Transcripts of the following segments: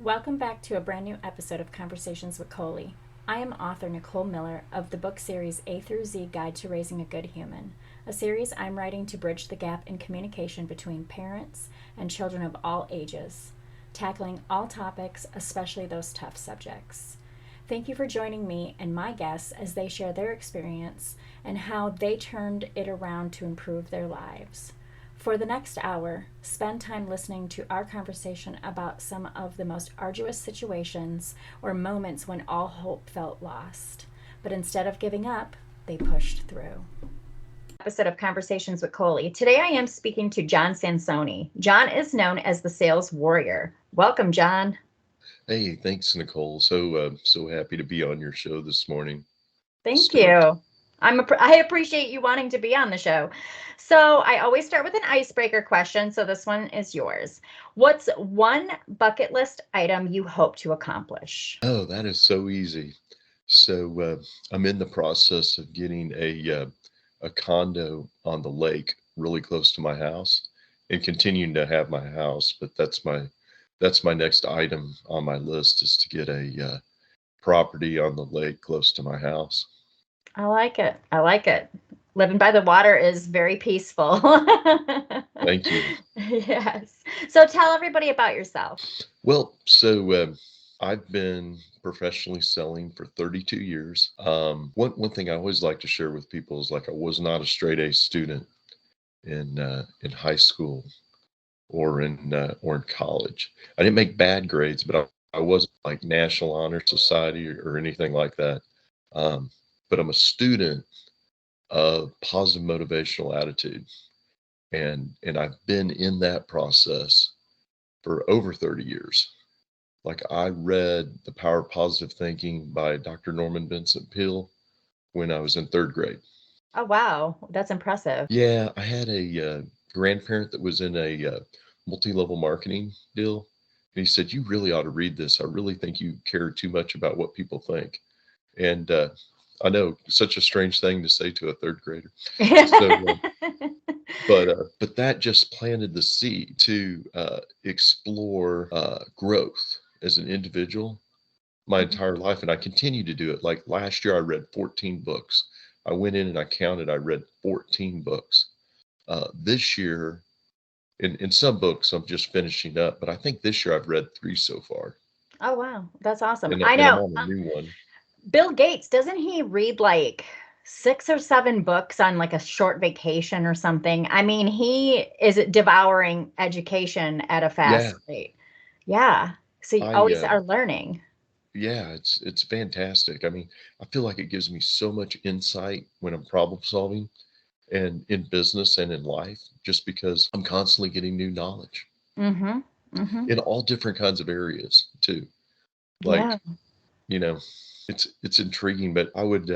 Welcome back to a brand new episode of Conversations with Colie. I am author Nicole Miller of the book series A through Z Guide to Raising a Good Human, a series I'm writing to bridge the gap in communication between parents and children of all ages, tackling all topics, especially those tough subjects. Thank you for joining me and my guests as they share their experience and how they turned it around to improve their lives. For the next hour, spend time listening to our conversation about some of the most arduous situations or moments when all hope felt lost. But instead of giving up, they pushed through. Episode of Conversations with Colie. Today I am speaking to Jon Sansone. Jon is known as the Saleswarrior. Welcome, Jon. Hey, thanks, Nicole. So happy to be on your show this morning. Thank Stoked. you. I appreciate you wanting to be on the show. So I always start with an icebreaker question. So this one is yours. What's one bucket list item you hope to accomplish? Oh, that is so easy. I'm in the process of getting a condo on the lake really close to my house and continuing to have my house, but that's my next item on my list is to get a property on the lake close to my house. I like it. I like it. Living by the water is very peaceful. Thank you. Yes. So tell everybody about yourself. Well, I've been professionally selling for 32 years. One thing I always like to share with people is like I was not a straight A student in high school or in college. I didn't make bad grades, but I wasn't like National Honor Society or anything like that. Um, but I'm a student of positive motivational attitude, and I've been in that process for over 30 years. Like I read The Power of Positive Thinking by Dr. Norman Vincent Peale when I was in third grade. Oh, wow. That's impressive. Yeah, I had a grandparent that was in a multi-level marketing deal, and he said, "You really ought to read this. I really think you care too much about what people think." And I know such a strange thing to say to a third grader. So, but that just planted the seed to explore growth as an individual my entire life, and I continue to do it. Like last year, I read 14 books. I went in and I counted. I read 14 books. This year, in some books, I'm just finishing up, but I think this year I've read three so far, Oh, wow. That's awesome. and I and I'm know. on a new one. Bill Gates, doesn't he read like 6 or 7 books on like a short vacation or something? I mean, he is devouring education at a Yeah, fast rate. Yeah. So you I always are learning. yeah, it's fantastic. I mean, I feel like it gives me so much insight when I'm problem solving and in business and in life, just because I'm constantly getting new knowledge Mm-hmm. Mm-hmm. in all different kinds of areas too. Like, Yeah. you know, it's intriguing, but I would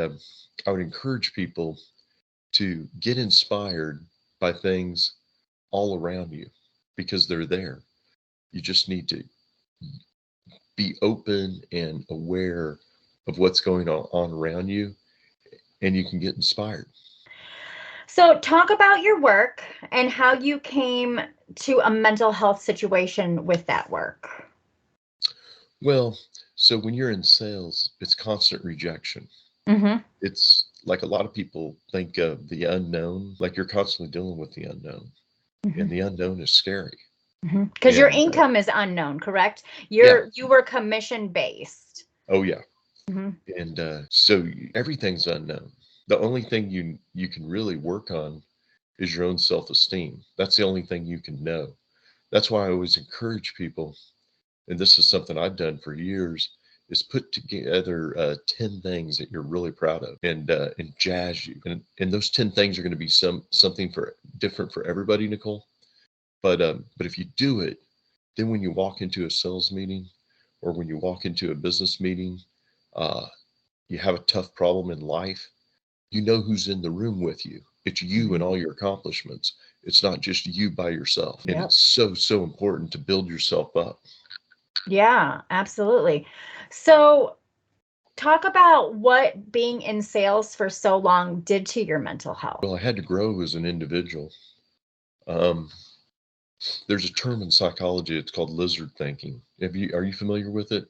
encourage people to get inspired by things all around you because they're there. You just need to be open and aware of what's going on around you, and you can get inspired. So talk about your work and how you came to a mental health situation with that work. Well, so when you're in sales, it's constant rejection. Mm-hmm. It's like a lot of people think of the unknown, like you're constantly dealing with the unknown, and the unknown is scary. Because your And income is unknown, correct? yeah, You were commission based. oh yeah, Mm-hmm. and everything's unknown. The only thing you can really work on is your own self-esteem. That's the only thing you can know. That's why I always encourage people, and this is something I've done for years, is put together 10 things that you're really proud of and jazz you. And those 10 things are going to be something for different for everybody, Nicole. But if you do it, then when you walk into a sales meeting or when you walk into a business meeting, uh, you have a tough problem in life, you know who's in the room with you. It's you and all your accomplishments. It's not just you by yourself. And Yep. it's so important to build yourself up. Yeah, absolutely. So, talk about what being in sales for so long did to your mental health. Well, I had to grow as an individual. Um, there's a term in psychology, it's called lizard thinking. Are you familiar with it?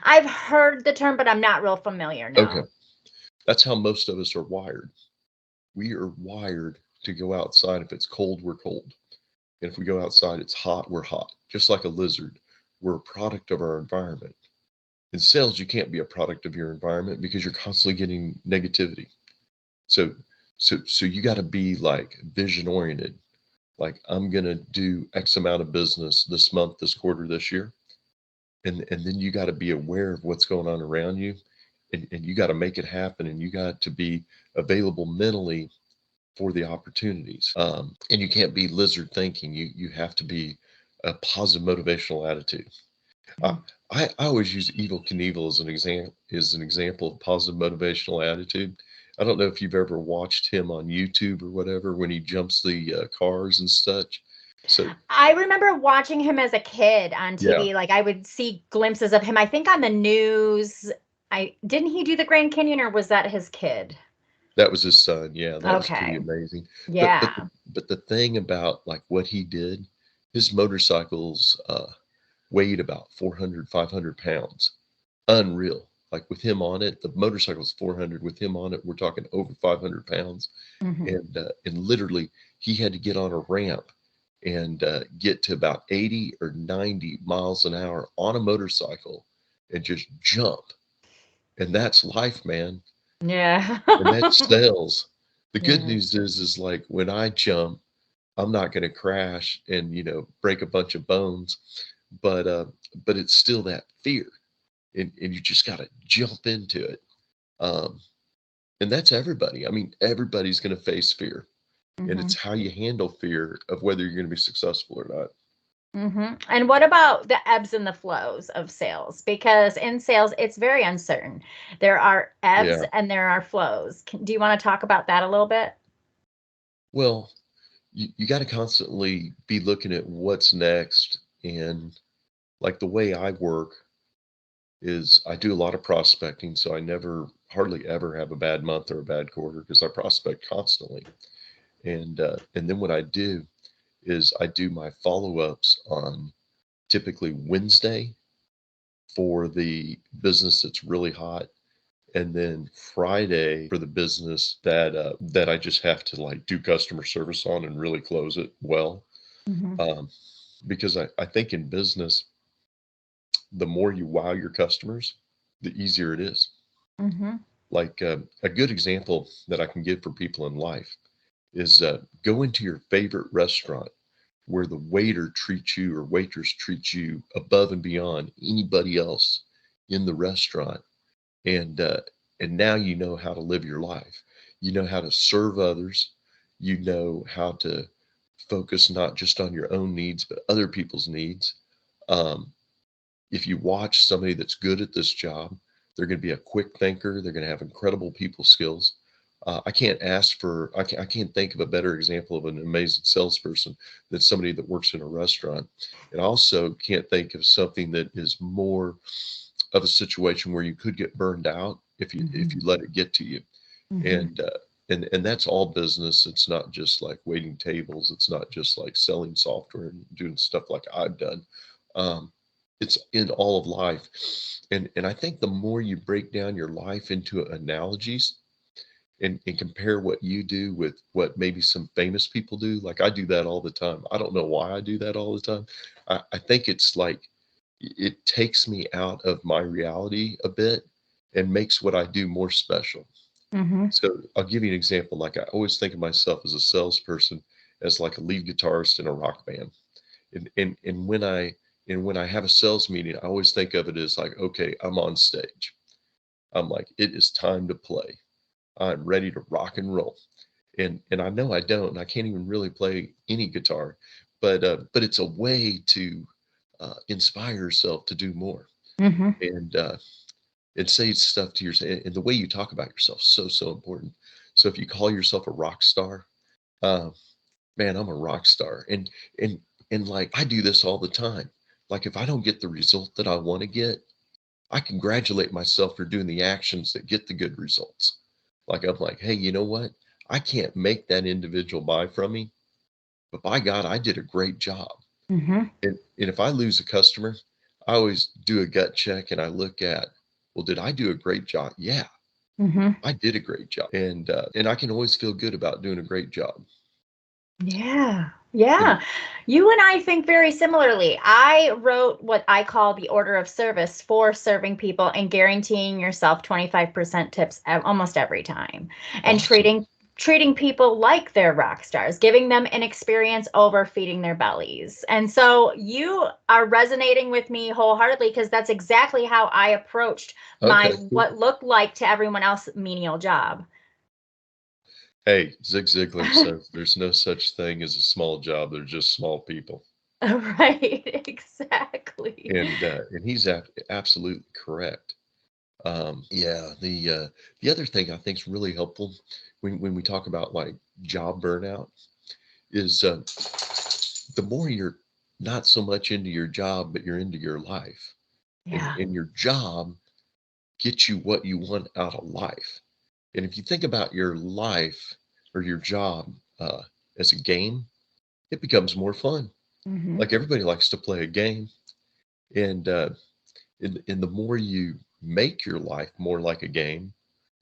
I've heard the term, but I'm not real familiar. Okay. No. That's how most of us are wired. We are wired to go outside. If it's cold, we're cold. And if we go outside, it's hot, we're hot. Just like a lizard, we're a product of our environment. In sales, you can't be a product of your environment because you're constantly getting negativity. So, so you got to be like vision oriented. Like I'm gonna do X amount of business this month, this quarter, this year, and then you got to be aware of what's going on around you, and you got to make it happen, and you got to be available mentally for the opportunities. And you can't be lizard thinking. You have to be a positive motivational attitude. Uh, I always use Evil Knievel as an example of positive motivational attitude. I don't know if you've ever watched him on YouTube or whatever when he jumps the cars and such. So I remember watching him as a kid on yeah, TV. Like I would see glimpses of him. I think on the news. I didn't he do the Grand Canyon or was that his kid? that was his son. Yeah, that was pretty Okay. amazing. Yeah. But the thing about like what he did, his motorcycles weighed about 400, 500 pounds. Unreal. Like with him on it, the motorcycle's 400. With him on it, we're talking over 500 pounds. Hmm. And literally, he had to get on a ramp and get to about 80 or 90 miles an hour on a motorcycle and just jump. And that's life, man. Yeah. And that's sales. The good Yeah. news is like when I jump, I'm not going to crash and break a bunch of bones, but uh, but it's still that fear, and you just got to jump into it. Um, and that's everybody. I mean, everybody's going to face fear, and Hmm. it's how you handle fear of whether you're going to be successful or not. And what about the ebbs and the flows of sales? Because in sales, it's very uncertain. There are ebbs Yeah. and there are flows. Do you want to talk about that a little bit? Well, you got to constantly be looking at what's next. And like the way I work is I do a lot of prospecting. So I never, hardly ever have a bad month or a bad quarter because I prospect constantly. And then what I do is I do my follow-ups on typically Wednesday for the business that's really hot, and then Friday for the business that I just have to like do customer service on and really close it well. Hmm. Um, because I think in business, the more you wow your customers, the easier it is. Hmm. Like a good example that I can give for people in life is go into your favorite restaurant where the waiter treats you or waitress treats you above and beyond anybody else in the restaurant, and now you know how to live your life. You know how to serve others. You know how to focus not just on your own needs but other people's needs. Um, if you watch somebody that's good at this job, they're going to be a quick thinker. They're going to have incredible people skills. I can't think of a better example of an amazing salesperson than somebody that works in a restaurant. And I also can't think of something that is more of a situation where you could get burned out if you Hmm. let it get to you. Hmm. And and that's all business. It's not just like waiting tables. It's not just like selling software and doing stuff like I've done. Um, it's in all of life. And I think the more you break down your life into analogies and compare what you do with what maybe some famous people do, like I do that all the time. I don't know why I do that all the time. I think it's like it takes me out of my reality a bit and makes what I do more special. Hmm. So I'll give you an example. Like I always think of myself as a salesperson, as like a lead guitarist in a rock band. And when I have a sales meeting, I always think of it as like, okay, I'm on stage. I'm like, it is time to play. I'm ready to rock and roll. And I know I don't. I can't even really play any guitar, but it's a way to inspire yourself to do more Hmm. and say stuff to yourself. And the way you talk about yourself is so important. So if you call yourself a rock star, uh, man, I'm a rock star. And and like I do this all the time. Like if I don't get the result that I want to get, I congratulate myself for doing the actions that get the good results. Like I'm like, hey, you know what? I can't make that individual buy from me, but by God, I did a great job. Hmm. And if I lose a customer, I always do a gut check and I look at, well, did I do a great job? Yeah, Hmm. I did a great job. And I can always feel good about doing a great job. Yeah. And Yeah. You and I think very similarly. I wrote what I call the order of service for serving people and guaranteeing yourself 25% tips almost every time. And awesome. treating people like they're rock stars, giving them an experience over feeding their bellies. And so you are resonating with me wholeheartedly because that's exactly how I approached my Okay, cool. what looked like to everyone else menial job. Hey, Zig Ziglar says there's no such thing as a small job. They're just small people. Right, exactly. And he's absolutely correct. Yeah, the other thing I think is really helpful when we talk about like job burnout is the more you're not so much into your job, but you're into your life, and Yeah. and your job gets you what you want out of life. And if you think about your life or your job as a game, it becomes more fun. Hmm. Like everybody likes to play a game, and and the more you make your life more like a game,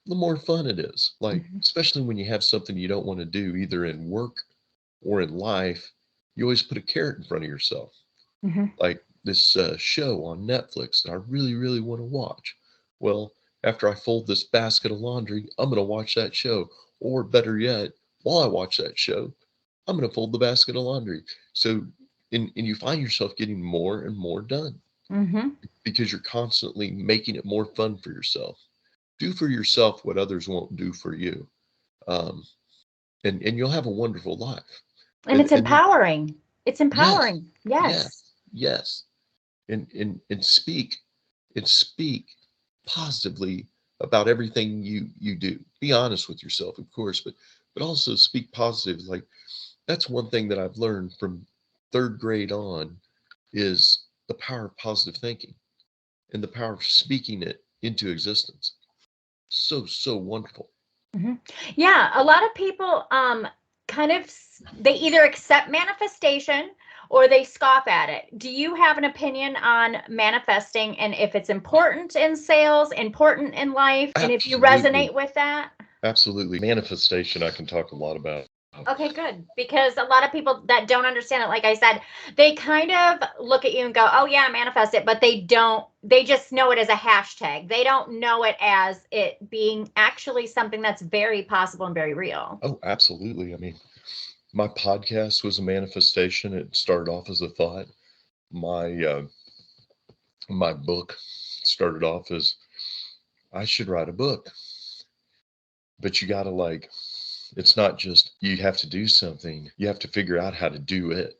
the more fun it is. Like, Hmm. especially when you have something you don't want to do, either in work or in life, you always put a carrot in front of yourself. Hmm. Like this show on Netflix that I really, really want to watch. Well, after I fold this basket of laundry, I'm going to watch that show. Or better yet, while I watch that show, I'm going to fold the basket of laundry. So, and you find yourself getting more and more done Hmm. because you're constantly making it more fun for yourself. Do for yourself what others won't do for you. Um, and you'll have a wonderful life. And it's And then, empowering. It's yes, empowering. yes, Yes. yes. And speak positively about everything you do. Be honest with yourself, of course, but also speak positive. Like that's one thing that I've learned from third grade on is the power of positive thinking and the power of speaking it into existence. So wonderful. Hmm. Yeah, a lot of people kind of they either accept manifestation or they scoff at it. Do you have an opinion on manifesting and if it's important in sales, important in life, and if you Absolutely. resonate with that? Absolutely. Manifestation, I can talk a lot about. Okay, good. Because a lot of people that don't understand it, like I said, they kind of look at you and go, oh, yeah, manifest it, but they don't, they just know it as a hashtag. They don't know it as it being actually something that's very possible and very real. Oh, absolutely. I mean, my podcast was a manifestation. It started off as a thought. My book started off as I should write a book. But you gotta like, it's not just you have to do something. You have to figure out how to do it.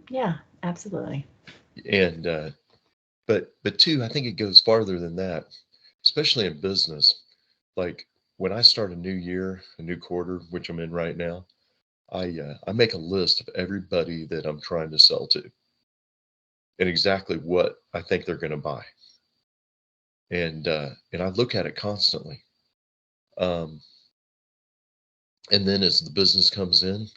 Yeah, absolutely. And but two, I think it goes farther than that, especially in business. Like when I start a new year, a new quarter, which I'm in right now, I make a list of everybody that I'm trying to sell to and exactly what I think they're going to buy. And I look at it constantly. Um, and then as the business comes in,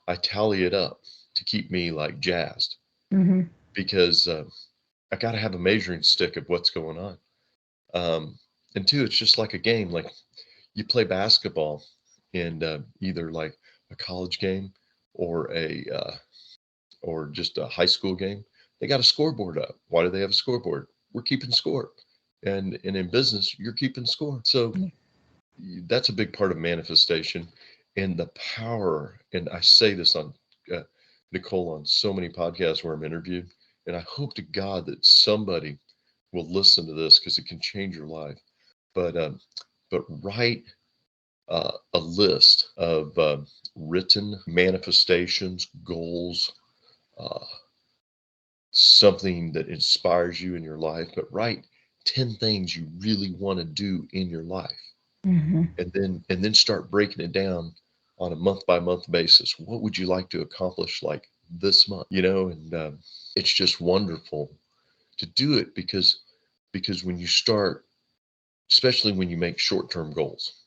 I tally it up to keep me like jazzed Hmm. because I got to have a measuring stick of what's going on. Um, and two, it's just like a game. Like you play basketball in either like a college game or a or just a high school game. They got a scoreboard up. Why do they have a scoreboard? We're keeping score. And in business, you're keeping score. So that's a big part of manifestation and the power. And I say this on uh, Nicole on so many podcasts where I'm interviewed, and I hope to God that somebody will listen to this because it can change your life. But write a list of written manifestations, goals, uh, something that inspires you in your life. But write 10 things you really want to do in your life, Hmm. and then start breaking it down on a month by month basis. What would you like to accomplish like this month? And it's just wonderful to do it because when you start, especially when you make short-term goals,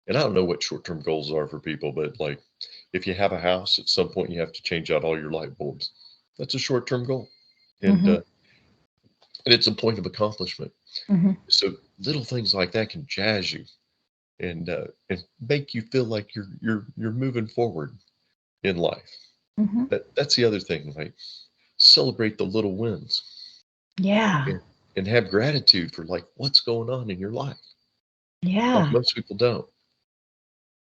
and I don't know what short-term goals are for people, but like if you have a house, at some point you have to change out all your light bulbs. That's a short-term goal. And Hmm. and it's a point of accomplishment. Mm-hmm. So little things like that can jazz you and make you feel like you're moving forward in life. Mm-hmm. That's the other thing. Like celebrate the little wins Yeah. and have gratitude for like what's going on in your life. Like Yeah. most people don't.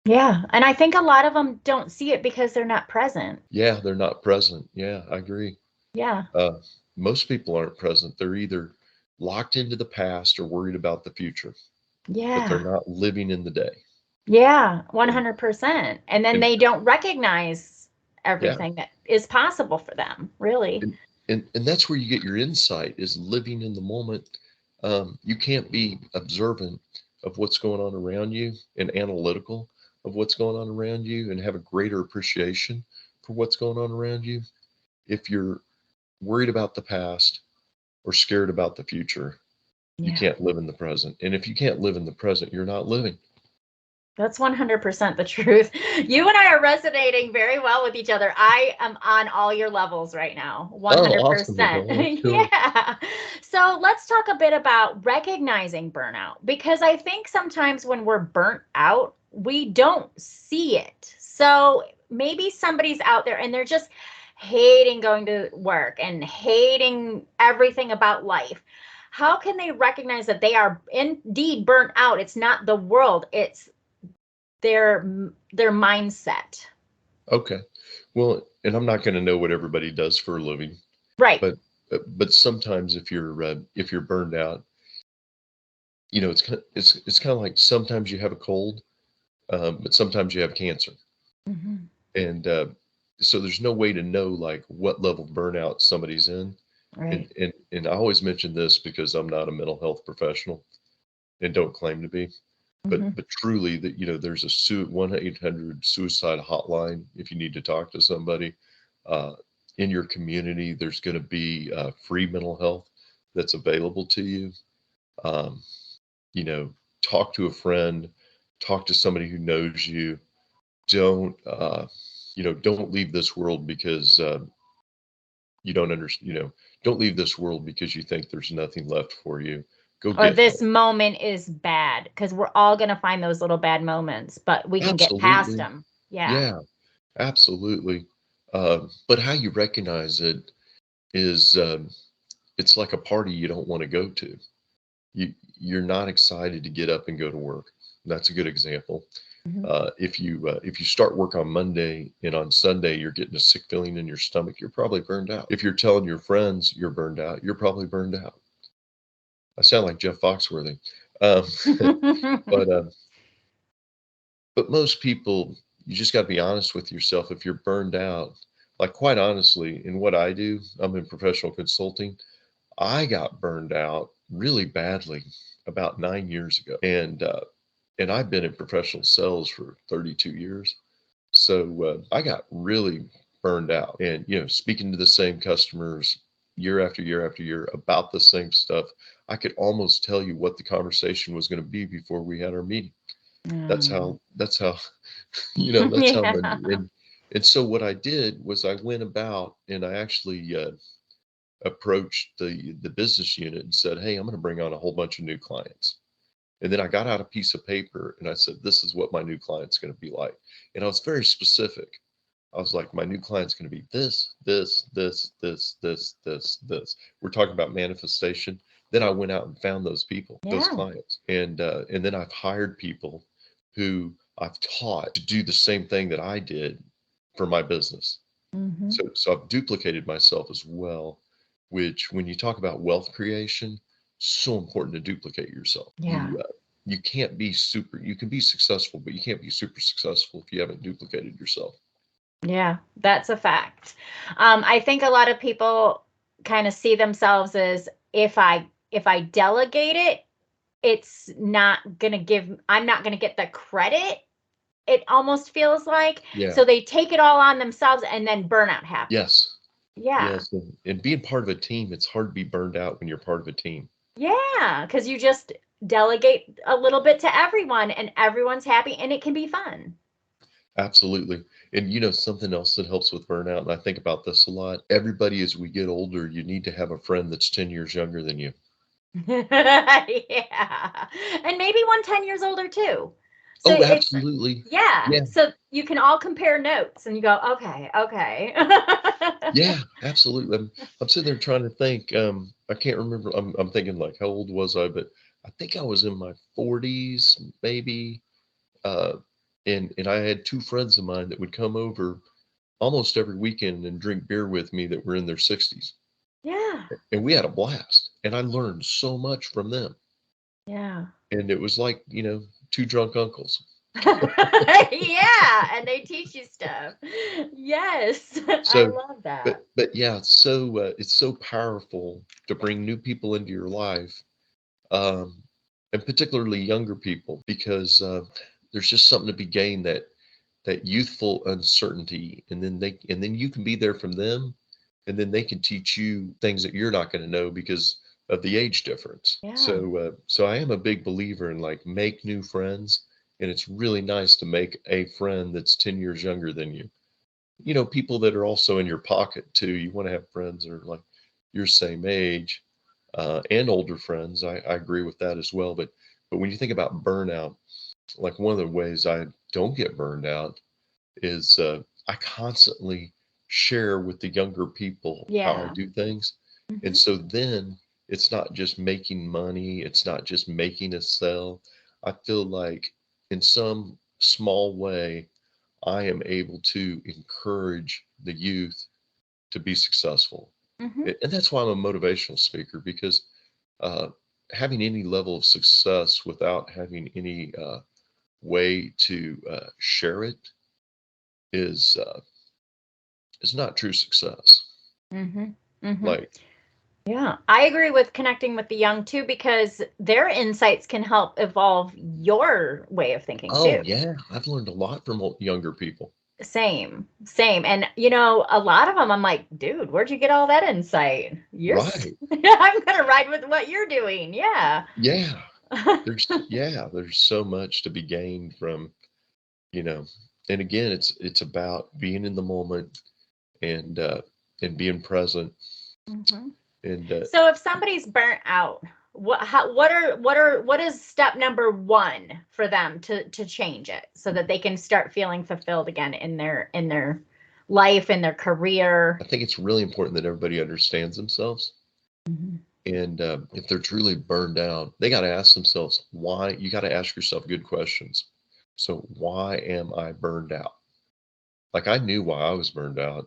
Yeah. And I think a lot of them don't see it because they're not present. Yeah, they're not present. Yeah, I agree. Yeah. Uh, most people aren't present. They're either locked into the past or worried about the future, but they're Yeah. not living in the day. Yeah. And, 100%. And then and they don't recognize yeah, everything that is possible for them, really. and that's where you get your insight is living in the moment. You can't be observant of what's going on around you and analytical of what's going on around you and have a greater appreciation for what's going on around you if you're worried about the past or scared about the future. You Yeah. can't live in the present. And if you can't live in the present, you're not living. That's 100% the truth. You and I are resonating very well with each other. I am on all your levels right now. Oh, awesome, Nicole. 100%. That's cool. Yeah. So let's talk a bit about recognizing burnout, because I think sometimes when we're burnt out, we don't see it. So maybe somebody's out there and they're just hating going to work and hating everything about life. How can they recognize that they are indeed burnt out? It's not the world, it's their mindset. Okay. Well, and I'm not going to know what everybody does for a living, Right. but sometimes if you're burned out, you know, it's kind of like sometimes you have a cold, but sometimes you have cancer, Mm-hmm. and so there's no way to know like what level of burnout somebody's in. Right. And I always mention this because I'm not a mental health professional and don't claim to be. Mm-hmm. But truly that, you know, there's a 1-800 suicide hotline if you need to talk to somebody. Uh, in your community, there's going to be free mental health that's available to you. Um, you know, talk to a friend, talk to somebody who knows you. Don't, don't leave this world because you don't understand, don't leave this world because you think there's nothing left for you. Go Or get this help. moment is bad, because we're all going to find those little bad moments, but we can get past Absolutely. them. Yeah. Yeah, absolutely. But how you recognize it is it's like a party you don't want to go to. You're not excited to get up and go to work. That's a good example. Mm-hmm. If you start work on Monday and on Sunday you're getting a sick feeling in your stomach, you're probably burned out. If you're telling your friends you're burned out, you're probably burned out. I sound like Jeff Foxworthy, um, but uh, but most people, you just got to be honest with yourself. If you're burned out, like quite honestly, in what I do, I'm in professional consulting. I got burned out really badly about 9 years ago, and I've been in professional sales for 32 years. So I got really burned out, and speaking to the same customers year after year after year about the same stuff. I could almost tell you what the conversation was going to be before we had our meeting. That's how that's how Yeah. much. And so what I did was I went about and I actually approached the business unit and said, hey, I'm going to bring on a whole bunch of new clients. And then I got out a piece of paper and I said, this is what my new client's going to be like. And I was very specific. I was like, my new client's going to be this, this, this, this, this, this, this. We're talking about manifestation. Then I went out and found those people, those Yeah. clients, and then I've hired people who I've taught to do the same thing that I did for my business. Mm-hmm. So I've duplicated myself as well, which when you talk about wealth creation, so important to duplicate yourself. Yeah. You can't be you can be successful, but you can't be super successful if you haven't duplicated yourself. Yeah, that's a fact. I think a lot of people kind of see themselves as, if I delegate it, I'm not gonna get the credit. It almost feels like, Yeah. so they take it all on themselves and then burnout happens. Yes. Yeah. Yes. And being part of a team, it's hard to be burned out when you're part of a team. Yeah, because you just delegate a little bit to everyone and everyone's happy and it can be fun. Absolutely. And something else that helps with burnout, and I think about this a lot. Everybody, as we get older, you need to have a friend that's 10 years younger than you. Yeah. And maybe 10 years older too. So Oh, it's, absolutely. yeah. Yeah. So you can all compare notes and you go, okay, okay. Yeah, absolutely. I'm sitting there trying to think. I can't remember. I'm thinking like, how old was I? But I think I was in my 40s, maybe. Uh, and I had two friends of mine that would come over almost every weekend and drink beer with me that were in their 60s. Yeah. And we had a blast. And I learned so much from them. Yeah. And it was like, two drunk uncles. Yeah, and they teach you stuff. Yes, I So, love that. but yeah, it's so powerful to bring new people into your life, um, and particularly younger people, because there's just something to be gained, that youthful uncertainty, and then you can be there from them, and then they can teach you things that you're not going to know because of the age difference. Yeah. So I am a big believer in like make new friends, and it's really nice to make a friend that's 10 years younger than you. People that are also in your pocket too. You want to have friends that are like your same age, and older friends. I agree with that as well. But when you think about burnout, like one of the ways I don't get burned out is I constantly share with the younger people how I Yeah. do things. And Hmm. so then it's not just making money, it's not just making a sell. I feel like in some small way, I am able to encourage the youth to be successful. Hmm. And that's why I'm a motivational speaker, because uh, having any level of success without having any way to share it is not true success. Hmm. Hmm. Like, Yeah, I agree with connecting with the young too, because their insights can help evolve your way of thinking oh too. yeah, I've learned a lot from younger people. Same, same. And a lot of them, I'm like, dude, where'd you get all that insight? Right. I'm gonna ride with what you're doing. Yeah. Yeah. There's so much to be gained from, you know, and again, it's about being in the moment, and being present, Hmm. and So if somebody's burnt out, what is step number one for them to change it so that they can start feeling fulfilled again in their life, in their career? I think it's really important that everybody understands themselves. Mhm. And if they're truly burned out, they got to ask themselves why. You got to ask yourself good questions. So, why am I burned out? Like, I knew why I was burned out,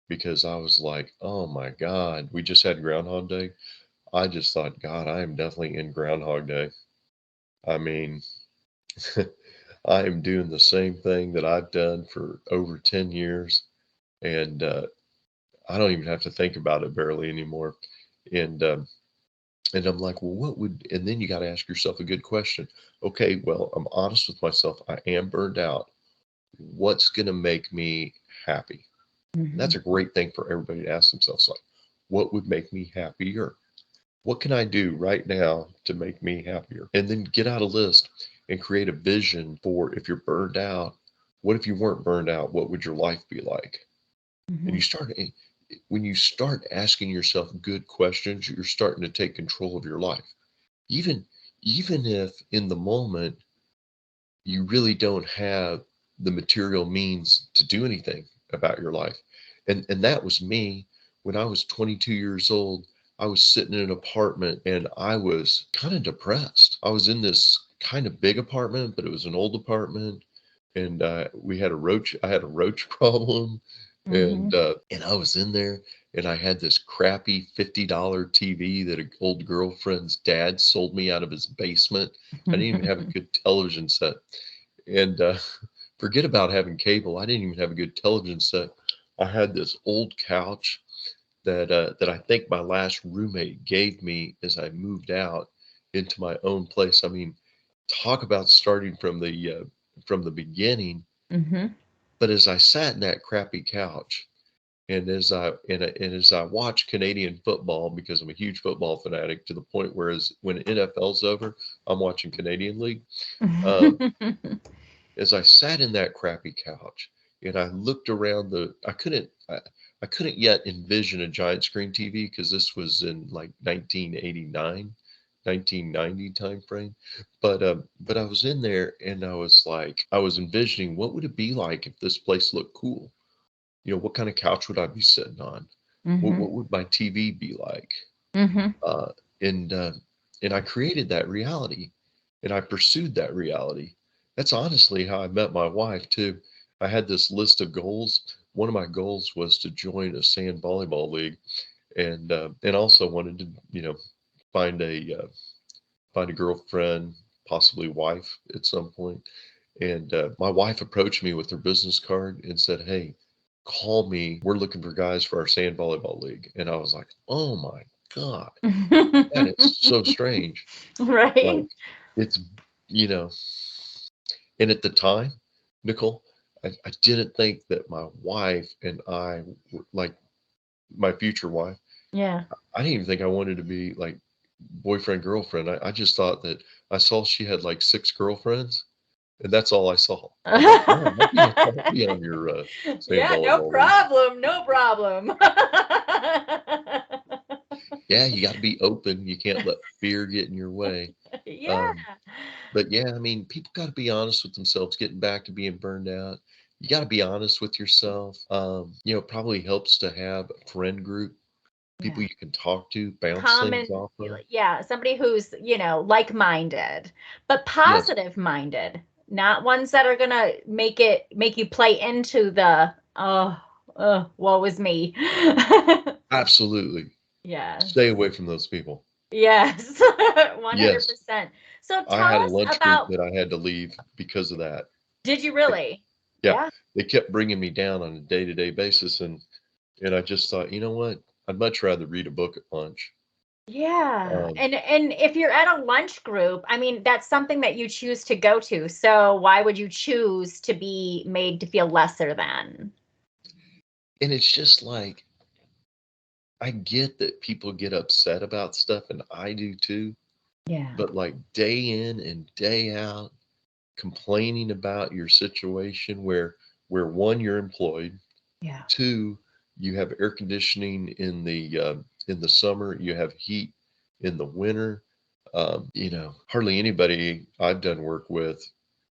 because I was like, oh my God, we just had Groundhog Day. I just thought, God, I am definitely in Groundhog Day. I mean, I am doing the same thing that I've done for over 10 years. And I don't even have to think about it barely anymore. And and I'm like, well, and then you got to ask yourself a good question. Okay, well, I'm honest with myself. I am burned out. What's going to make me happy? And that's Mhm. a great thing for everybody to ask themselves. Like, what would make me happier? What can I do right now to make me happier? And then get out a list and create a vision for if you're burned out. What if you weren't burned out? What would your life be like? And Mhm. when you start asking yourself good questions, you're starting to take control of your life. Even even if in the moment you really don't have the material means to do anything about your life. And that was me when I was 22 years old. I was sitting in an apartment and I was kind of depressed. I was in this kind of big apartment, but it was an old apartment, and we had a roach. I had a roach problem, Mhm. and I was in there, and I had this crappy $50 TV that an old girlfriend's dad sold me out of his basement. I didn't even have a good television set, and forget about having cable. I didn't even have a good television set. I had this old couch that I think my last roommate gave me as I moved out into my own place. I mean, talk about starting from the beginning. Mhm. But as I sat in that crappy couch, and as I watch Canadian football, because I'm a huge football fanatic to the point where when NFL's over, I'm watching Canadian League. Um, as I sat in that crappy couch and I looked around I couldn't yet envision a giant screen TV because this was in like 1989, 1990 time frame. But I was in there and I was envisioning what would it be like if this place looked cool? You know, what kind of couch would I be sitting on? Mm-hmm. What would my TV be like? Mm-hmm. Uh, and uh, and I created that reality, and I pursued that reality. That's honestly how I met my wife too. I had this list of goals. One of my goals was to join a sand volleyball league, and also wanted to, you know, find a girlfriend, possibly wife at some point. And my wife approached me with her business card and said, "Hey, call me. We're looking for guys for our sand volleyball league." And I was like, "Oh my God, that is so strange." Like Right. it's, you know, and at the time, Nicole, I didn't think that my wife and I, like my future wife, Yeah. I didn't even think I wanted to be like boyfriend, girlfriend. I just thought that I saw she had like six girlfriends, and that's all I saw. I was like, "Yeah, I'll be on your sand Yeah, no volleyball league." problem. No problem. Yeah, you got to be open. You can't let fear get in your way. Yeah. Um, but yeah, I mean, people got to be honest with themselves. Getting back to being burned out, you got to be honest with yourself. You know, it probably helps to have a friend group, people Yeah. you can talk to, bounce things Common, off of. yeah, somebody who's, like-minded, but Yes, positive-minded, not ones that are gonna make you play into the, woe is me. absolutely. Yes. Stay away from those people. Yes. Yes, 100%. So I tell had a us lunch group about, that I had to leave because of that. did you Like, really? yeah, Yeah. they kept bringing me down on a day-to-day basis, and I just thought, you know what? I'd much rather read a book at lunch. Yeah. Um, And if you're at a lunch group, I mean, that's something that you choose to go to. So why would you choose to be made to feel lesser than? and it's just like I get that people get upset about stuff, and I do too. Yeah. But like day in and day out, complaining about your situation where one, you're employed, Yeah. two, you have air conditioning in the summer, you have heat in the winter. You know, hardly anybody I've done work with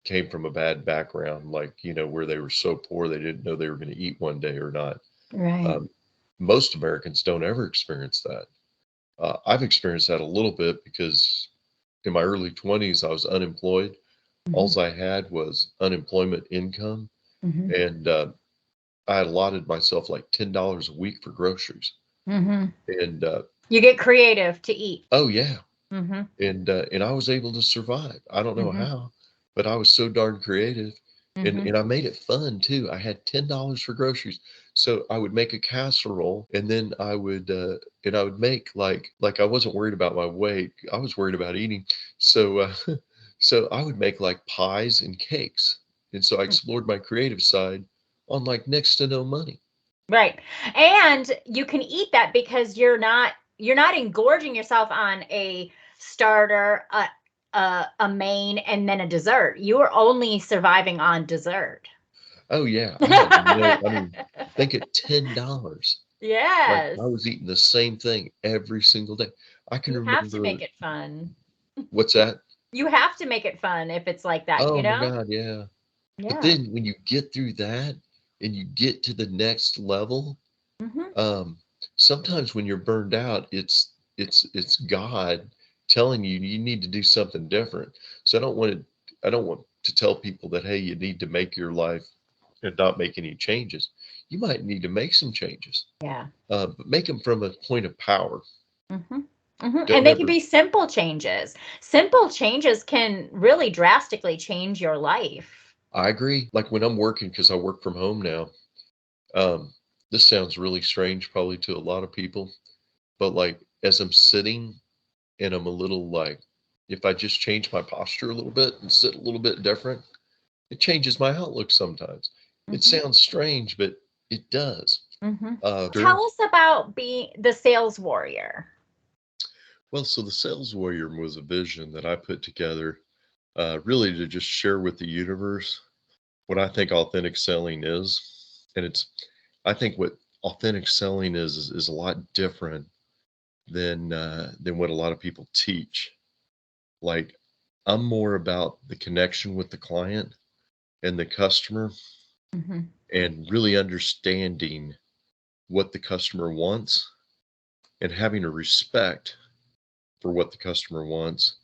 came from a bad background, like, you know, where they were so poor they didn't know they were going to eat one day or not. Right. Um, most Americans don't ever experience that. I've experienced that a little bit because in my early 20s, I was unemployed. Mhm. Alls I had was unemployment income, Mhm. and I had allotted myself like $10 a week for groceries. Mhm. And You get creative to eat. oh yeah, Mhm. and I was able to survive. I don't know Mhm. how, but I was so darn creative, Mhm. and I made it fun too. I had $10 for groceries, so I would make a casserole, and then I would make like I wasn't worried about my weight. I was worried about eating. So so I would make like pies and cakes, and so I explored my creative side on like next to no money. Right. And you can eat that because you're not engorging yourself on a starter, a main, and then a dessert. You are only surviving on dessert. Oh yeah, I had no. I mean, think at $10. Like, Yes. I was eating the same thing every single day. I can You have to make remember it fun. what's that? You have to make it fun if it's like that, Oh you my know? God, yeah. But Yeah. then when you get through that and you get to the next level, Mhm. um, sometimes when you're burned out, it's God telling you you need to do something different. So I don't want to tell people that, hey, you need to make your life and not make any changes. You might need to make some changes, Yeah. but make them from a point of power. Mhm. Mhm. And Don't they can ever be simple changes. Simple changes can really drastically change your life. I agree. Like when I'm working, because I work from home now, um, this sounds really strange probably to a lot of people, but like as I'm sitting and I'm a little like, if I just change my posture a little bit and sit a little bit different, it changes my outlook sometimes. It Mhm. sounds strange, but it does. Mhm. Sure. Tell us about being the sales warrior. Well, so the Sales Warrior was a vision that I put together really to just share with the universe what I think authentic selling is. And I think what authentic selling is a lot different than what a lot of people teach. Like, I'm more about the connection with the client and the customer Mm-hmm. and really understanding what the customer wants and having a respect for what the customer wants.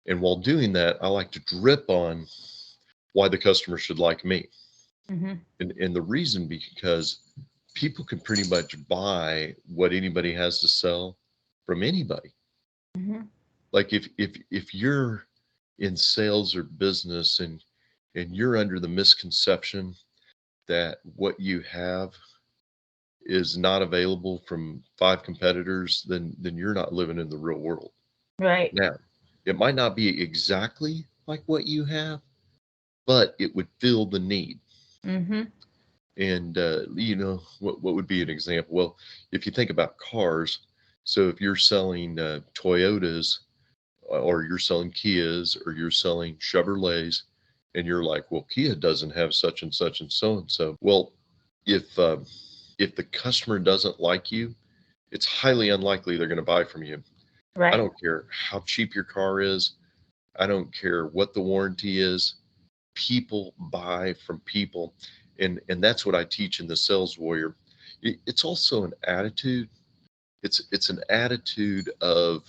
And while doing that, I like to drip on why the customer should like me. Mm-hmm. And the reason because people can pretty much buy what anybody has to sell from anybody. Mm-hmm. Like if you're in sales or business and you're under the misconception that what you have is not available from five competitors, then you're not living in the real world. Right. Now, it might not be exactly like what you have, but it would fill the need. Mm-hmm. And what would be an example? Well, if you think about cars, so if you're selling Toyotas or you're selling Kias or you're selling Chevrolets, and you're like, well, Kia doesn't have such and such and so and so. Well, if the customer doesn't like you, it's highly unlikely they're going to buy from you. I Right. don't care how cheap your car is. I don't care what the warranty is. People buy from people, and that's what I teach in the Sales Warrior. It's also an attitude. It's an attitude of,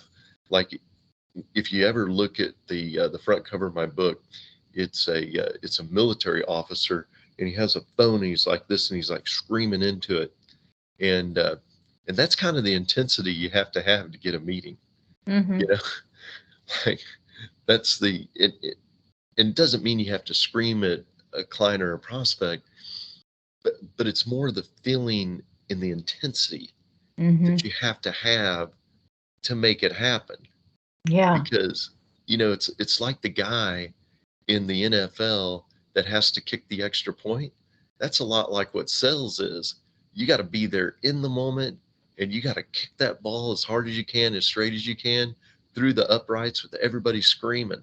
like, if you ever look at the front cover of my book, it's a military officer, and he has a phone, and he's like this, and he's like screaming into it, and uh, and that's kind of the intensity you have to get a meeting. Mm-hmm. You know, like that's and it doesn't mean you have to scream at a client or a prospect, but it's more the feeling and the intensity Mm-hmm. that you have to make it happen. Yeah. Because it's like the guy in the NFL that has to kick the extra point. That's a lot like what sales is. You got to be there in the moment, and you got to kick that ball as hard as you can, as straight as you can, through the uprights with everybody screaming.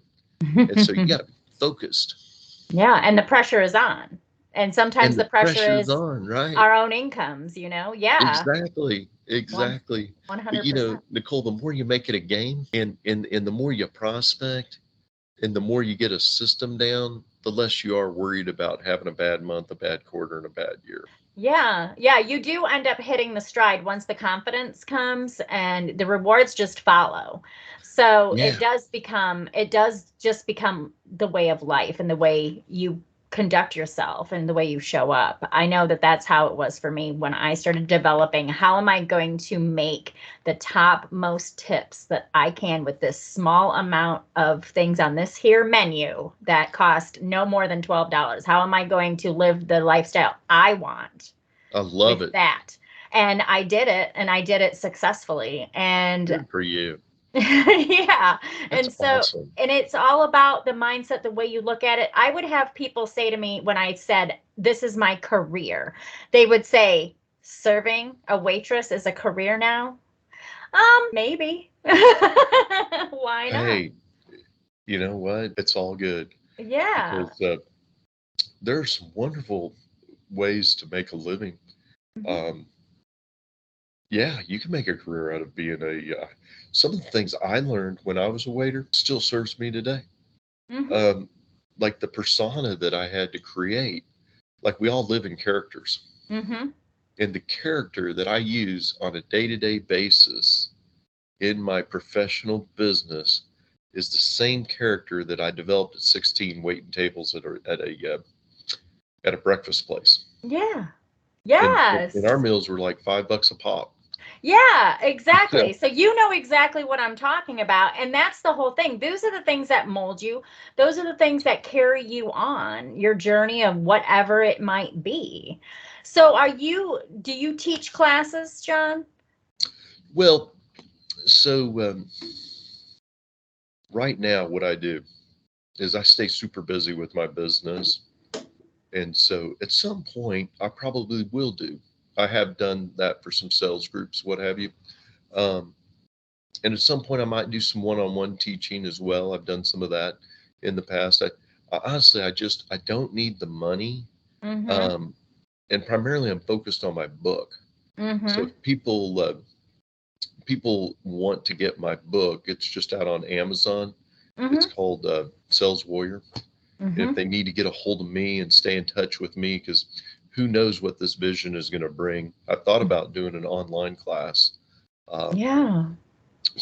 And so you got to be focused. Yeah, and the pressure is on. And sometimes And the the pressure pressure's is on, right? our own incomes, Yeah. Exactly. One Exactly. But 100%. Nicole, the more you make it a game, and the more you prospect and the more you get a system down, the less you are worried about having a bad month, a bad quarter, and a bad year. Yeah. Yeah, you do end up hitting the stride once the confidence comes and the rewards just follow. So Yeah. it does just become the way of life and the way you conduct yourself and the way you show up. I know that that's how it was for me when I started developing how am I going to make the top most tips that I can with this small amount of things on this here menu that cost no more than $12. How am I going to live the lifestyle I want I love with it. that? And I did it, and I did it successfully. And Good for you. yeah. That's awesome. And it's all about the mindset, the way you look at it. I would have people say to me when I said, this is my career, they would say, serving a waitress is a career now? Maybe. Why not? Hey, you know what? It's all good Yeah. because there's some wonderful ways to make a living. Mhm. Um, yeah, you can make a career out of being some of the things I learned when I was a waiter still serves me today. Mhm. Um, like the persona that I had to create, like we all live in characters. Mhm. And the character that I use on a day-to-day basis in my professional business is the same character that I developed at 16 waiting tables at a breakfast place. Yeah. And Yes. our meals were like $5 a pop. Yeah, You know, exactly. So you know exactly what I'm talking about. And that's the whole thing. Those are the things that mold you. Those are the things that carry you on your journey of whatever it might be. So do you teach classes, John? well, so right now, what I do is I stay super busy with my business. And so at some point, I probably will do. I have done that for some sales groups, what have you. Um, and at some point, I might do some one-on-one teaching as well. I've done some of that in the past. I honestly, I don't need the money. Mm-hmm. And primarily I'm focused on my book. So Mm-hmm. if people want to get my book, it's just out on Amazon. It's Mm-hmm. called Saleswarrior. And if Mm-hmm. they need to get a hold of me and stay in touch with me, because who knows what this vision is going to bring. I thought about doing an online class. Um, Yeah.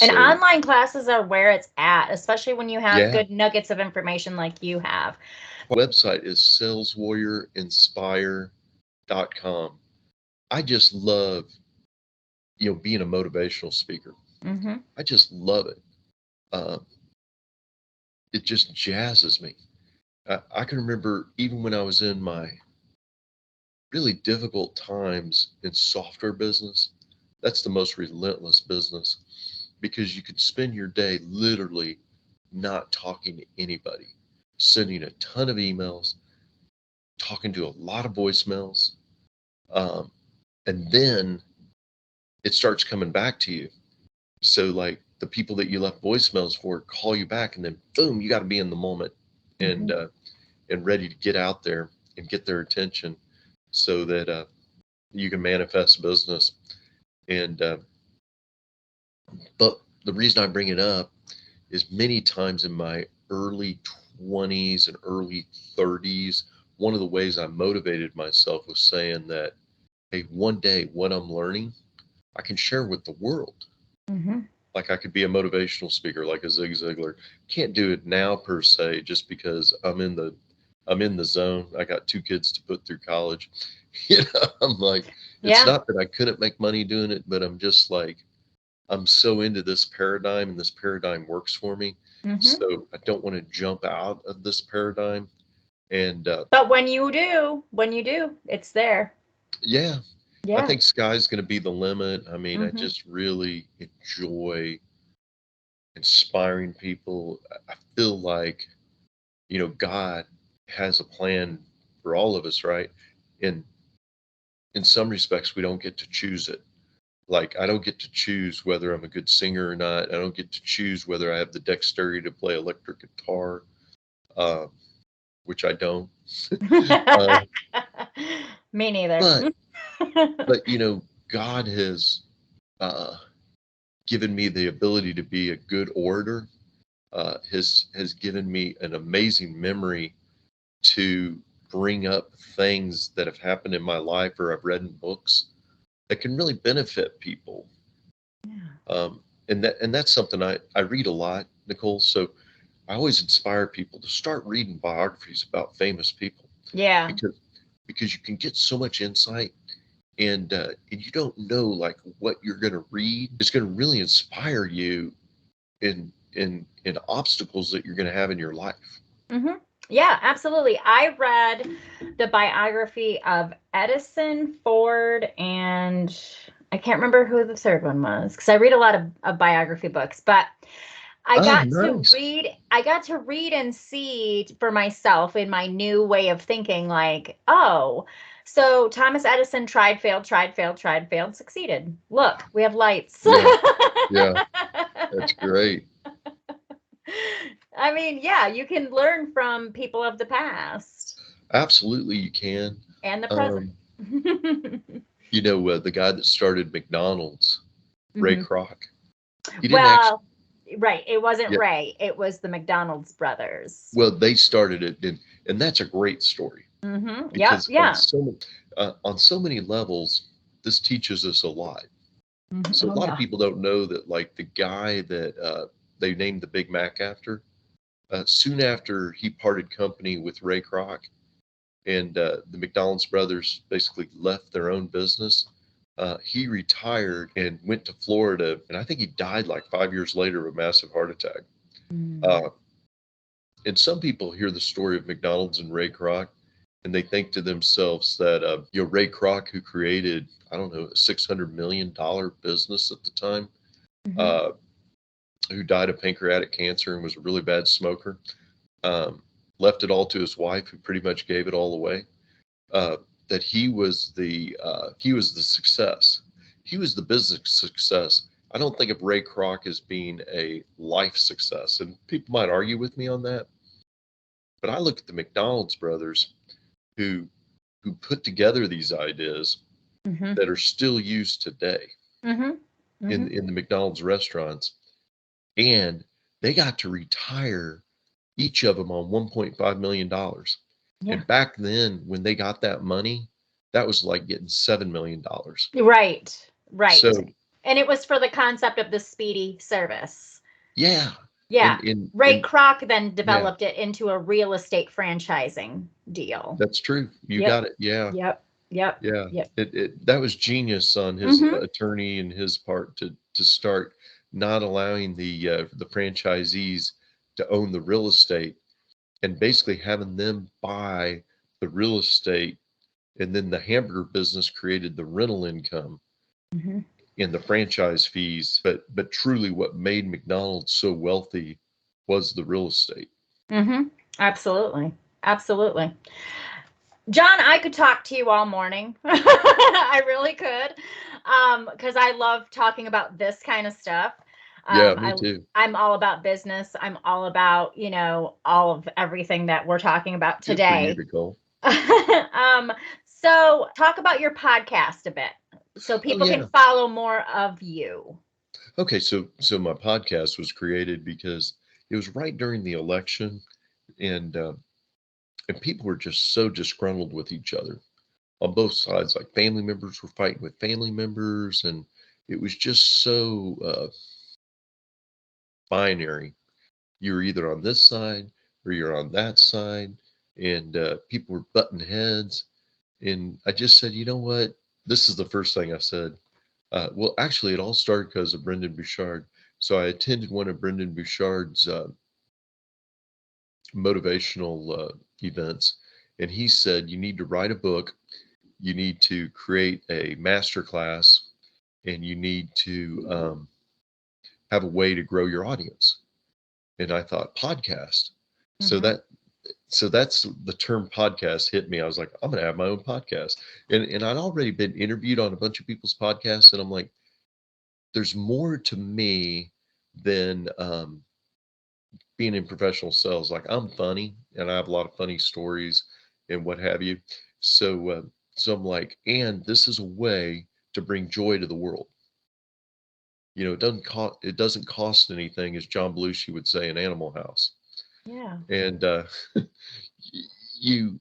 And so online classes are where it's at, especially when you have yeah, good nuggets of information like you have. our website is saleswarriorinspire.com. I just love, being a motivational speaker. Mm-hmm. I just love it. Um, it just jazzes me. I can remember even when I was in my really difficult times in software business, that's the most relentless business because you could spend your day literally not talking to anybody, sending a ton of emails, talking to a lot of voicemails, um, and then it starts coming back to you. So like the people that you left voicemails for call you back, and then boom, you got to be in the moment Mm-hmm. and ready to get out there and get their attention so that you can manifest business. And but the reason I bring it up is many times in my early 20s and early 30s, one of the ways I motivated myself was saying that, hey, one day what I'm learning, I can share with the world. Mm-hmm. Like I could be a motivational speaker like a Zig Ziglar. Can't do it now per se, just because I'm in the zone. I got two kids to put through college. I'm like, it's Yeah. not that I couldn't make money doing it, but I'm just like, I'm so into this paradigm and this paradigm works for me. Mm-hmm. So I don't want to jump out of this paradigm. And But when you do, it's there. yeah, I Yeah. think sky's going to be the limit. I mean, I Mm-hmm. just really enjoy inspiring people. I feel like, God has a plan for all of us, right? And in some respects, we don't get to choose it. Like, I don't get to choose whether I'm a good singer or not. I don't get to choose whether I have the dexterity to play electric guitar, uh, which I don't. Uh, Me neither. but, but, God has uh, given me the ability to be a good orator, has given me an amazing memory to bring up things that have happened in my life or I've read in books that can really benefit people. Yeah. And that's something I read a lot, Nicole. So I always inspire people to start reading biographies about famous people Yeah. because because you can get so much insight and you don't know like what you're going to read. It's going to really inspire you in obstacles that you're going to have in your life. Mm-hmm. Yeah, absolutely. I read the biography of Edison, Ford, and I can't remember who the third one was because I read a lot of biography books, but I Oh, got to nice. read I got to read and see for myself in my new way of thinking like, oh, so Thomas Edison tried, failed, tried, failed, tried, failed, succeeded. Look, we have lights. Yeah, yeah, that's great. I mean, yeah, you can learn from people of the past Absolutely, you can. and the present. Um, the guy that started McDonald's, Ray Hmm. Kroc, he didn't actually, Well, right. It wasn't yeah, Ray. It was the McDonald's brothers. well, they started it, and that's a great story Hmm. Yep. because Yeah. on so many levels, this teaches us a lot. Mhm. So a Oh, lot of yeah. people don't know that, like the guy that they named the Big Mac after, soon after he parted company with Ray Kroc, and the McDonald's brothers basically left their own business. He retired and went to Florida, and I think he died like 5 years later of a massive heart attack. Mm. Uh, and some people hear the story of McDonald's and Ray Kroc, and they think to themselves that Ray Kroc, who created, I don't know, a $600 million business at the time, Mhm. uh, who died of pancreatic cancer and was a really bad smoker, um, left it all to his wife, who pretty much gave it all away. uh, that he was the success. He was the business success. I don't think of Ray Kroc as being a life success, and people might argue with me on that. But I look at the McDonald's brothers who put together these ideas Mm-hmm. that are still used today Mm-hmm. Mm-hmm. in the McDonald's restaurants, and they got to retire each of them on $1.5 million. Yeah. And back then, when they got that money, that was like getting $7 million. Right. Right. So And it was for the concept of the speedy service. yeah, Yeah. Ray and Kroc then yeah, developed it into a real estate franchising deal. that's true. You Yep. got it. Yeah, Yep. Yep. yeah. Yep. That was genius on his Mm-hmm. attorney and his part to start not allowing the franchisees to own the real estate, and basically having them buy the real estate, and then the hamburger business created the rental income Mm-hmm. and the franchise fees. But truly, what made McDonald's so wealthy was the real estate. Mm-hmm. Absolutely. Absolutely. Jon, I could talk to you all morning. I really could. Because I love talking about this kind of stuff. Yeah, me too. I'm all about business. I'm all about, all of everything that we're talking about Good for you, today. Nicole. So talk about your podcast a bit so Oh people yeah. can follow more of you. Okay, so my podcast was created because it was right during the election, and people were just so disgruntled with each other on both sides. Like family members were fighting with family members, and it was just so binary. You're either on this side or you're on that side, and people were butting heads. And I just said, you know what? This is the first thing I said. Well, actually, it all started because of Brendan Bouchard. So I attended one of Brendan Bouchard's motivational events, and he said, you need to write a book, you need to create a master class, and you need to have a way to grow your audience. And I thought, podcast. So Mm-hmm. that's the term podcast hit me. I was like, I'm gonna have my own podcast. And I'd already been interviewed on a bunch of people's podcasts, and I'm like, there's more to me than being in professional sales. Like, I'm funny and I have a lot of funny stories and what have you. So I'm like, and this is a way to bring joy to the world. It doesn't cost anything, as John Belushi would say in Animal House. Yeah. And you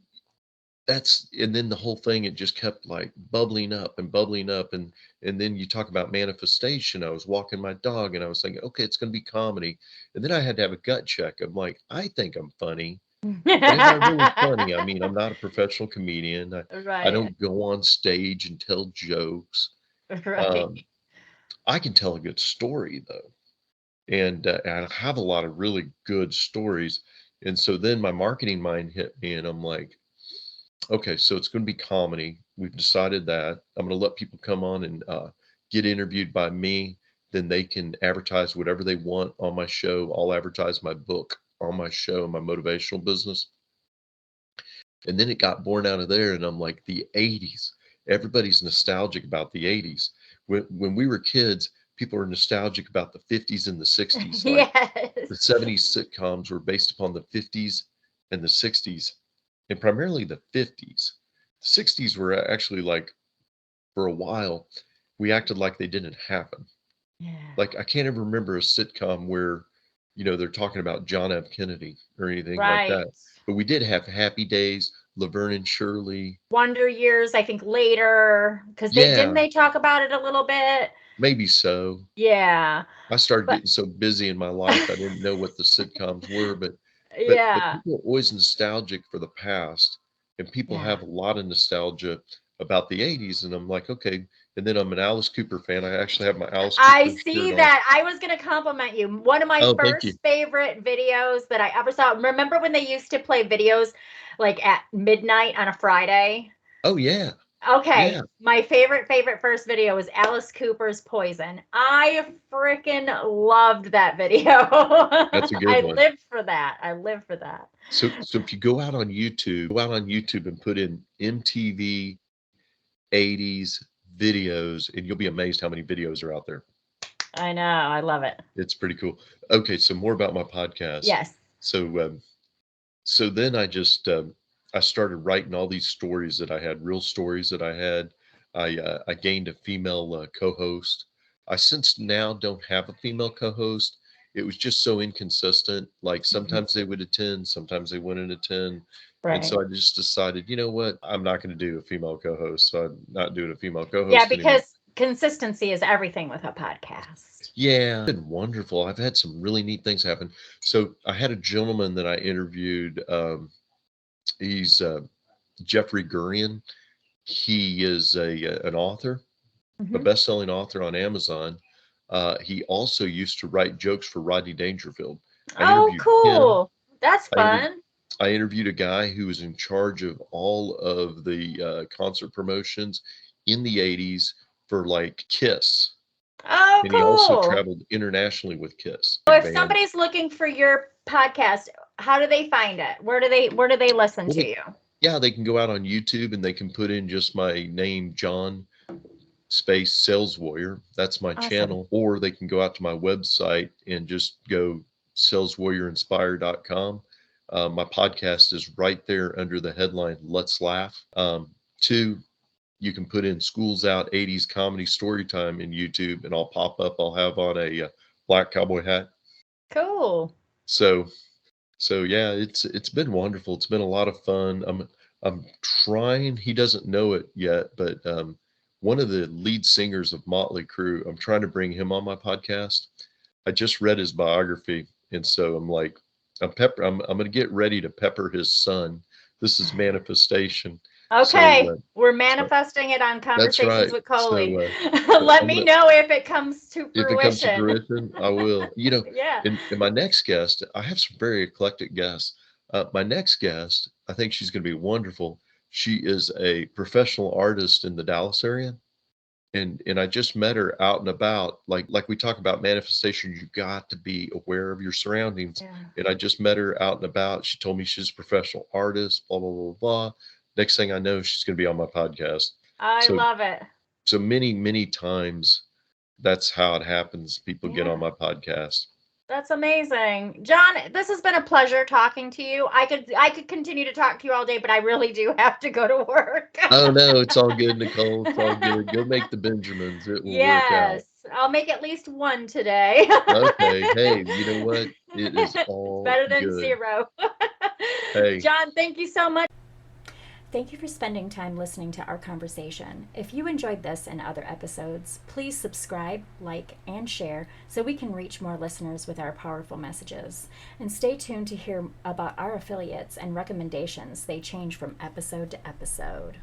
and then the whole thing, it just kept like bubbling up and bubbling up. And then you talk about manifestation. I was walking my dog and I was thinking, okay, it's going to be comedy. And then I had to have a gut check. I'm like, I think I'm funny, but am I really funny? I mean, I'm not a professional comedian. I Right. don't go on stage and tell jokes. Right. I can tell a good story though. And I have a lot of really good stories. And so then my marketing mind hit me and I'm like, okay, so it's going to be comedy. We've decided that. I'm going to let people come on and get interviewed by me. Then they can advertise whatever they want on my show. I'll advertise my book on my show, my motivational business. And then it got born out of there. And I'm like, the 80s. Everybody's nostalgic about the 80s. When we were kids, people were nostalgic about the 50s and the 60s. Like Yes. the 70s sitcoms were based upon the 50s and the 60s, and primarily the 50s. The 60s were actually, like, for a while, we acted like they didn't happen. Yeah. Like, I can't ever remember a sitcom where, they're talking about John F. Kennedy or anything like Right. that. But we did have Happy Days, Laverne and Shirley. Wonder Years, I think later, because didn't they talk about it a little bit? Maybe so. Yeah. I started But getting so busy in my life, I didn't know what the sitcoms were, but yeah. people are always nostalgic for the past, and people Yeah. have a lot of nostalgia about the 80s, and I'm like, okay. And then I'm an Alice Cooper fan. I actually have my Alice I Cooper see shirt on. that. I was going to compliment you. One of my Oh, thank you. first favorite videos that I ever saw. Remember when they used to play videos like at midnight on a Friday? Oh, yeah. Okay, Yeah. my favorite first video was Alice Cooper's Poison. I freaking loved that video. That's a I good one. lived for that. I lived for that. So if you go out on YouTube and put in MTV 80s videos, and you'll be amazed how many videos are out there. I know. I love it. It's pretty cool. Okay, so more about my podcast. Yes. So so then I started writing all these stories that I had, real stories that I had. I gained a female co-host. I since now don't have a female co-host. It was just so inconsistent. Like sometimes they would attend, sometimes they wouldn't attend. And Right. so I just decided, you know what? I'm not going to do a female co-host. So I'm not doing a female Yeah, co-host anymore. because consistency is everything with a podcast. Yeah, it's been wonderful. I've had some really neat things happen. So I had a gentleman that I interviewed. He's Jeffrey Gurian. He is an author, a Mhm. best-selling author on Amazon. He also used to write jokes for Rodney Dangerfield. I Oh, interviewed him. cool. That's I, inter- fun. I interviewed a guy who was in charge of all of the concert promotions in the 80s for like Kiss. Oh, And he also cool. traveled internationally with Kiss. So Big if band. somebody's looking for your podcast, how do they find it? Where do they listen Well, to you? yeah, they can go out on YouTube and they can put in just my name, Jon space Saleswarrior. That's my Awesome. channel. Or they can go out to my website and just go saleswarriorinspire.com. My podcast is right there under the headline, Let's Laugh. Two, you can put in Schools Out 80s Comedy Storytime in YouTube and I'll pop up. I'll have on a black cowboy hat. Cool. So yeah, it's been wonderful. It's been a lot of fun. I'm trying, he doesn't know it yet, but one of the lead singers of Motley Crue, I'm trying to bring him on my podcast. I just read his biography, and so I'm like, I'm going to get ready to pepper his son. This is manifestation. Okay, So we're so manifesting it on that's Conversations right. with Colie. So Let I'm me gonna, know if it comes to if it comes to fruition. fruition, I will. You know, Yeah. and my next guest, I have some very eclectic guests. My next guest, I think she's going to be wonderful. She is a professional artist in the Dallas area, and I just met her out and about. Like we talk about manifestation, you got to be aware of your surroundings. Yeah. And I just met her out and about. She told me she's a professional artist. Blah blah blah blah. Next thing I know, she's going to be on my podcast. I So love it. so many times that's how it happens. People get Yeah. on my podcast. That's amazing. Jon, this has been a pleasure talking to you. I could continue to talk to you all day, but I really do have to go to work. Oh no, it's all good, Nicole. It's all good. Go make the Benjamins. It will work out. Yes, I'll make at least one today. Okay. Hey, you know what? It is all Better than good. zero. Hey. Jon, thank you so much. Thank you for spending time listening to our conversation. If you enjoyed this and other episodes, please subscribe, like, and share so we can reach more listeners with our powerful messages. And stay tuned to hear about our affiliates and recommendations. They change from episode to episode.